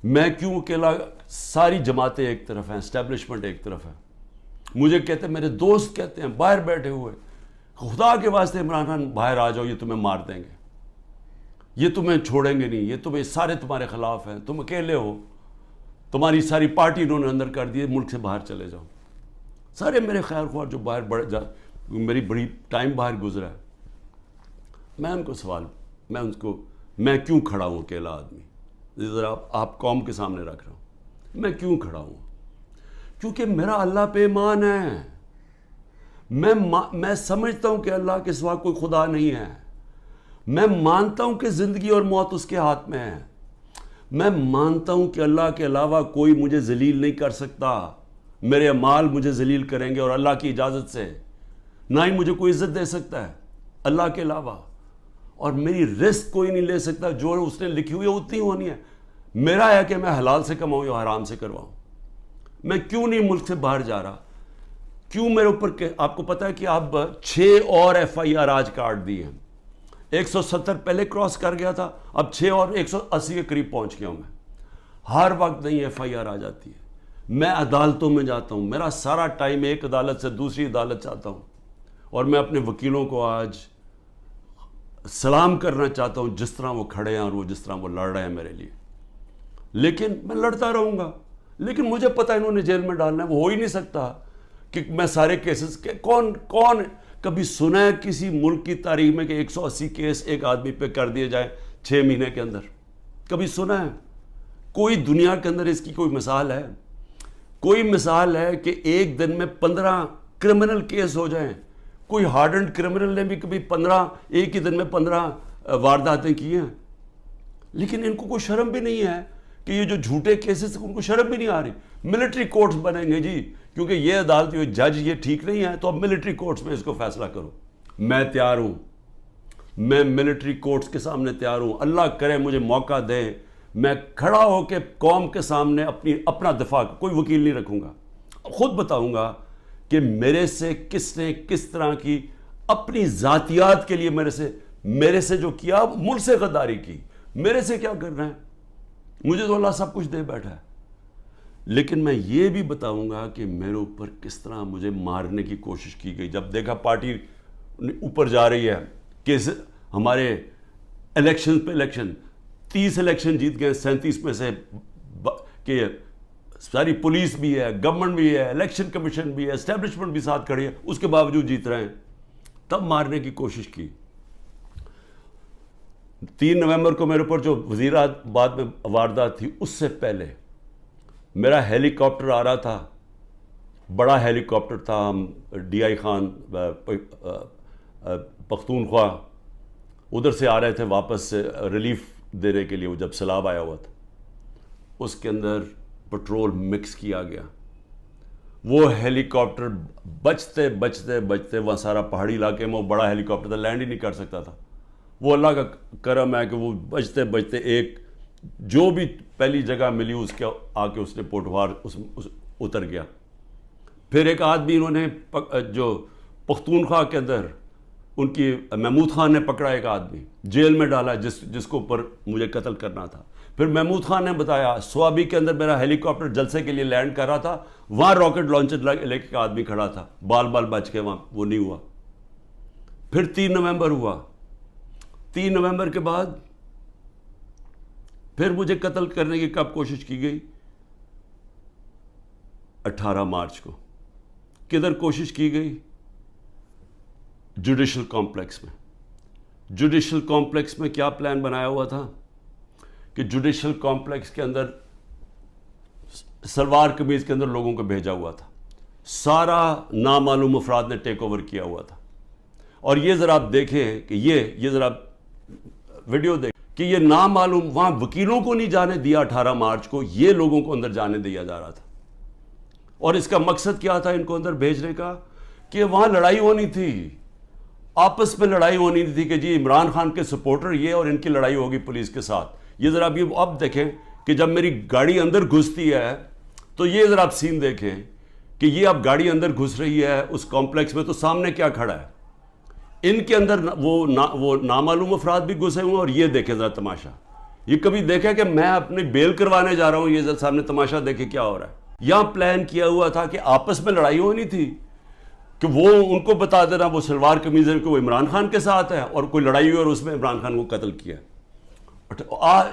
میں کیوں اکیلا؟ ساری جماعتیں ایک طرف ہیں، اسٹیبلشمنٹ ایک طرف ہے. مجھے کہتے ہیں، میرے دوست کہتے ہیں باہر بیٹھے ہوئے، خدا کے واسطے عمران خان باہر آ جاؤ، یہ تمہیں مار دیں گے، یہ تمہیں چھوڑیں گے نہیں، یہ تمہیں سارے تمہارے خلاف ہیں، تم اکیلے ہو، تمہاری ساری پارٹی انہوں نے اندر کر دی ہے، ملک سے باہر چلے جاؤ. سارے میرے خیر خواہ جو باہر میری بڑی ٹائم باہر گزرا ہے، میں ان کو سوال، میں کیوں کھڑا ہوں اکیلا آدمی؟ ذرا آپ قوم کے سامنے رکھ رہا ہوں، میں کیوں کھڑا ہوں؟ کیونکہ میرا اللہ پہ ایمان ہے. میں سمجھتا ہوں کہ اللہ کے سوا کوئی خدا نہیں ہے. میں مانتا ہوں کہ زندگی اور موت اس کے ہاتھ میں ہے. میں مانتا ہوں کہ اللہ کے علاوہ کوئی مجھے ذلیل نہیں کر سکتا. میرے اعمال مجھے ذلیل کریں گے اور اللہ کی اجازت سے. نہ ہی مجھے کوئی عزت دے سکتا ہے اللہ کے علاوہ. اور میری رزق کوئی نہیں لے سکتا، جو اس نے لکھی ہوئی ہے اتنی ہونی ہے. میرا ہے کہ میں حلال سے کماؤں یا حرام سے کرواؤں. میں کیوں نہیں ملک سے باہر جا رہا؟ کیوں میرے اوپر؟ آپ کو پتا ہے کہ اب 6 اور FIR آج کاٹ دی ہیں. 170 پہلے کراس کر گیا تھا، اب 6 اور 180 کے قریب پہنچ گیا ہوں میں. ہر وقت نہیں FIR آ جاتی ہے. میں عدالتوں میں جاتا ہوں، میرا سارا ٹائم ایک عدالت سے دوسری عدالت چاہتا ہوں. اور میں اپنے وکیلوں کو آج سلام کرنا چاہتا ہوں، جس طرح وہ کھڑے ہیں اور وہ جس طرح وہ لڑ رہے ہیں میرے لیے. لیکن میں لڑتا رہوں گا. لیکن مجھے پتا انہوں نے جیل میں ڈالنا ہے. وہ ہو ہی نہیں سکتا کہ میں سارے کیسز کے کون کبھی سنا ہے کسی ملک کی تاریخ میں کہ 180 کیس ایک آدمی پہ کر دیے جائیں 6 مہینے کے اندر؟ کبھی سنا ہے؟ کوئی دنیا کے اندر اس کی کوئی مثال ہے؟ کوئی مثال ہے کہ ایک دن میں 15 کرمنل کیس ہو جائیں؟ کوئی ہارڈنڈ کرمنل نے بھی کبھی ایک ہی دن میں 15 وارداتیں کی ہیں؟ لیکن ان کو کوئی شرم بھی نہیں ہے کہ یہ جو جھوٹے کیسز، ان کو شرم بھی نہیں آ رہی. ملٹری کورٹس بنیں گے جی، کیونکہ یہ عدالت، یہ جج یہ ٹھیک نہیں ہے، تو اب ملٹری کورٹس میں اس کو فیصلہ کرو. میں تیار ہوں، میں ملٹری کورٹس کے سامنے تیار ہوں. اللہ کرے مجھے موقع دے، میں کھڑا ہو کے قوم کے سامنے اپنا دفاع، کوئی وکیل نہیں رکھوں گا، خود بتاؤں گا کہ میرے سے کس نے کس طرح کی اپنی ذاتیات کے لیے میرے سے جو کیا، ملک سے غداری کی. میرے سے کیا کرنا ہے؟ مجھے تو اللہ سب کچھ دے بیٹھا ہے. لیکن میں یہ بھی بتاؤں گا کہ میرے اوپر کس طرح مجھے مارنے کی کوشش کی گئی. جب دیکھا پارٹی اوپر جا رہی ہے کہ ہمارے الیکشن پہ الیکشن، 30 الیکشن جیت گئے 37 میں سے، کہ ساری پولیس بھی ہے، گورنمنٹ بھی ہے، الیکشن کمیشن بھی ہے، اسٹیبلشمنٹ بھی ساتھ کھڑی ہے، اس کے باوجود جیت رہے ہیں. تب مارنے کی کوشش کی. 3 نومبر کو میرے اوپر جو وزیرآباد میں واردات تھی، اس سے پہلے میرا ہیلی کاپٹر آ رہا تھا، بڑا ہیلی کاپٹر تھا. ہم DI خان پختونخوا ادھر سے آ رہے تھے واپس سے ریلیف دینے کے لیے. وہ جب سیلاب آیا ہوا تھا، اس کے اندر پٹرول مکس کیا گیا. وہ ہیلی کاپٹر بچتے بچتے بچتے، وہاں سارا پہاڑی علاقے میں وہ بڑا ہیلی کاپٹر تھا، لینڈ ہی نہیں کر سکتا تھا. وہ اللہ کا کرم ہے کہ وہ بچتے بچتے ایک جو بھی پہلی جگہ ملی اس کے آ کے اس نے پوٹوار اتر گیا. پھر ایک آدمی انہوں نے جو پختونخوا کے اندر ان کی محمود خان نے پکڑا، ایک آدمی جیل میں ڈالا جس کو اوپر مجھے قتل کرنا تھا. پھر محمود خان نے بتایا سوابی کے اندر میرا ہیلی کاپٹر جلسے کے لیے لینڈ کر رہا تھا، وہاں راکٹ لانچر لے کے آدمی کھڑا تھا، بال بچ کے وہاں وہ نہیں ہوا. پھر 3 نومبر ہوا. 3 نومبر کے بعد پھر مجھے قتل کرنے کی کب کوشش کی گئی؟ 18 مارچ کو. کدھر کوشش کی گئی؟ جوڈیشل کمپلیکس میں. جوڈیشل کمپلیکس میں کیا پلان بنایا ہوا تھا کہ جوڈیشل کمپلیکس کے اندر سلوار قمیض کے اندر لوگوں کو بھیجا ہوا تھا. سارا نامعلوم افراد نے ٹیک اوور کیا ہوا تھا. اور یہ ذرا آپ دیکھیں کہ یہ ذرا ویڈیو دیکھ کہ یہ نامعلوم، وہاں وکیلوں کو نہیں جانے دیا 18 مارچ کو، یہ لوگوں کو اندر جانے دیا جا رہا تھا. اور اس کا مقصد کیا تھا ان کو اندر بھیجنے کا؟ کہ وہاں لڑائی ہونی تھی، آپس میں لڑائی ہونی تھی کہ جی عمران خان کے سپورٹر یہ، اور ان کی لڑائی ہوگی پولیس کے ساتھ. یہ ذرا اب دیکھیں کہ جب میری گاڑی اندر گھستی ہے تو یہ ذرا آپ سین دیکھیں کہ یہ اب گاڑی اندر گھس رہی ہے اس کمپلیکس میں، تو سامنے کیا کھڑا ہے؟ ان کے اندر وہ نامعلوم افراد بھی گھسے ہوئے ہیں. اور یہ دیکھیں ذرا تماشا، یہ کبھی دیکھا کہ میں اپنی بیل کروانے جا رہا ہوں، یہ سامنے تماشا دیکھے کیا ہو رہا ہے؟ یہاں پلان کیا ہوا تھا کہ آپس میں لڑائی ہونی تھی کہ وہ ان کو بتا دینا وہ سلوار قمیض ہے کہ وہ عمران خان کے ساتھ ہے، اور کوئی لڑائی ہوئی اور اس میں عمران خان کو قتل کیا۔ آج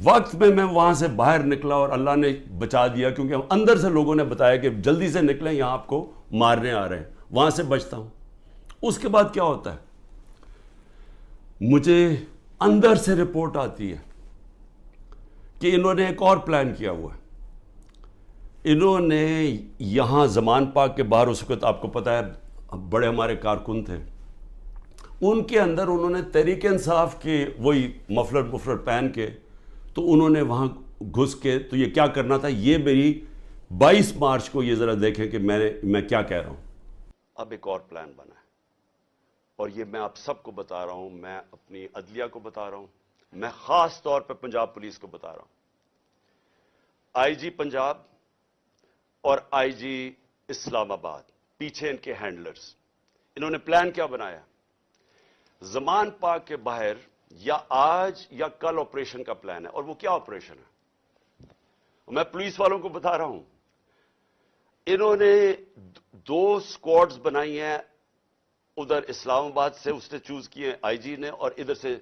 وقت میں وہاں سے باہر نکلا اور اللہ نے بچا دیا، کیونکہ اندر سے لوگوں نے بتایا کہ جلدی سے نکلیں، یہاں آپ کو مارنے آ رہے ہیں، وہاں سے بچتا ہوں۔ اس کے بعد کیا ہوتا ہے، مجھے اندر سے رپورٹ آتی ہے کہ انہوں نے ایک اور پلان کیا ہوا ہے۔ انہوں نے یہاں زمان پاک کے باہر، اس وقت آپ کو پتہ ہے بڑے ہمارے کارکن تھے، ان کے اندر انہوں نے تحریک انصاف کے وہی مفلر پہن کے، تو انہوں نے وہاں گھس کے، تو یہ کیا کرنا تھا، یہ میری 22 مارچ کو یہ ذرا دیکھیں کہ میں کیا کہہ رہا ہوں۔ اب ایک اور پلان بنا ہے، اور یہ میں آپ سب کو بتا رہا ہوں، میں اپنی عدلیہ کو بتا رہا ہوں، میں خاص طور پہ پنجاب پولیس کو بتا رہا ہوں۔ آئی جی پنجاب اور آئی جی اسلام آباد پیچھے ان کے ہینڈلرز، انہوں نے پلان کیا بنایا، زمان پاک کے باہر یا آج یا کل آپریشن کا پلان ہے۔ اور وہ کیا آپریشن ہے، میں پولیس والوں کو بتا رہا ہوں، انہوں نے 2 سکواڈز بنائی ہیں، ادھر اسلام آباد سے اس نے چوز کیے آئی جی نے، اور ادھر سے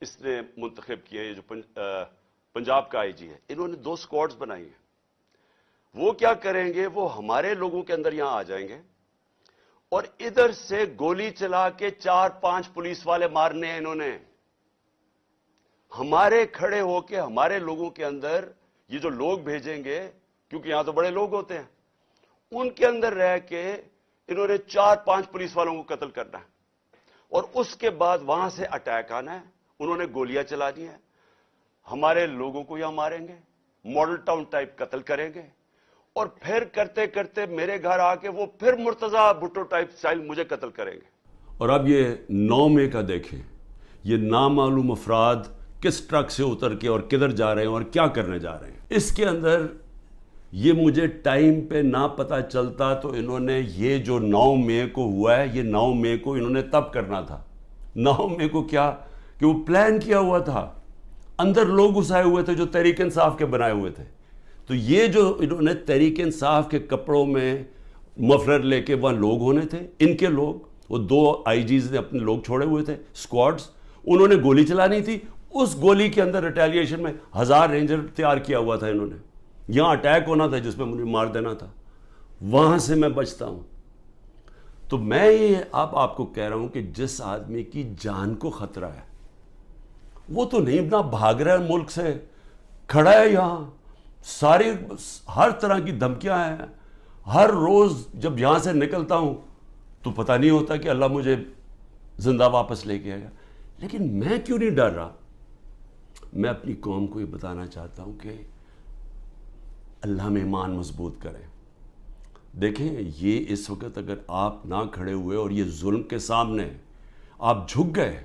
اس نے منتخب کیے، یہ جو پنجاب کا آئی جی ہے، انہوں نے 2 سکواڈز بنائی ہیں۔ وہ کیا کریں گے، وہ ہمارے لوگوں کے اندر یہاں آ جائیں گے اور ادھر سے گولی چلا کے 4-5 پولیس والے مارنے ہیں انہوں نے، ہمارے کھڑے ہو کے ہمارے لوگوں کے اندر یہ جو لوگ بھیجیں گے، کیونکہ یہاں تو بڑے لوگ ہوتے ہیں، ان کے اندر رہ کے انہوں نے 4-5 پولیس والوں کو قتل کرنا ہے، اور اس کے بعد وہاں سے اٹیک آنا ہے، انہوں نے گولیاں چلانی ہیں، ہمارے لوگوں کو یہاں ماریں گے، ماڈل ٹاؤن ٹائپ قتل کریں گے، اور پھر کرتے کرتے میرے گھر آ کے وہ پھر مرتضی بھٹو ٹائپ سٹائل مجھے قتل کریں گے۔ اور اب یہ 9 مئی کا دیکھیں، یہ نامعلوم افراد کس ٹرک سے اتر کے اور کدھر جا رہے ہیں اور کیا کرنے جا رہے ہیں۔ اس کے اندر یہ مجھے ٹائم پہ نہ پتہ چلتا تو انہوں نے یہ جو 9 مئی کو ہوا ہے، یہ 9 مئی کو انہوں نے تب کرنا تھا۔ 9 مئی کو کیا کہ وہ پلان کیا ہوا تھا، اندر لوگ گھسائے ہوئے تھے جو تحریک انصاف کے بنائے ہوئے تھے، تو یہ جو انہوں نے تحریک انصاف کے کپڑوں میں مفلر لے کے وہاں لوگ ہونے تھے، ان کے لوگ، وہ 2 آئی جیز نے اپنے لوگ چھوڑے ہوئے تھے، سکواڈز، انہوں نے گولی چلانی تھی، اس گولی کے اندر ریٹیلیشن میں 1000 رینجر تیار کیا ہوا تھا انہوں نے، یہاں اٹیک ہونا تھا جس میں مجھے مار دینا تھا، وہاں سے میں بچتا ہوں۔ تو میں یہ آپ کو کہہ رہا ہوں کہ جس آدمی کی جان کو خطرہ ہے، وہ تو نہیں نہ بھاگ رہا ہے ملک سے، کھڑا ہے یہاں، ساری ہر طرح کی دھمکیاں ہیں، ہر روز جب یہاں سے نکلتا ہوں تو پتہ نہیں ہوتا کہ اللہ مجھے زندہ واپس لے کے آئے گا، لیکن میں کیوں نہیں ڈر رہا؟ میں اپنی قوم کو یہ بتانا چاہتا ہوں کہ اللہ میں ایمان مضبوط کریں۔ دیکھیں، یہ اس وقت اگر آپ نہ کھڑے ہوئے اور یہ ظلم کے سامنے آپ جھک گئے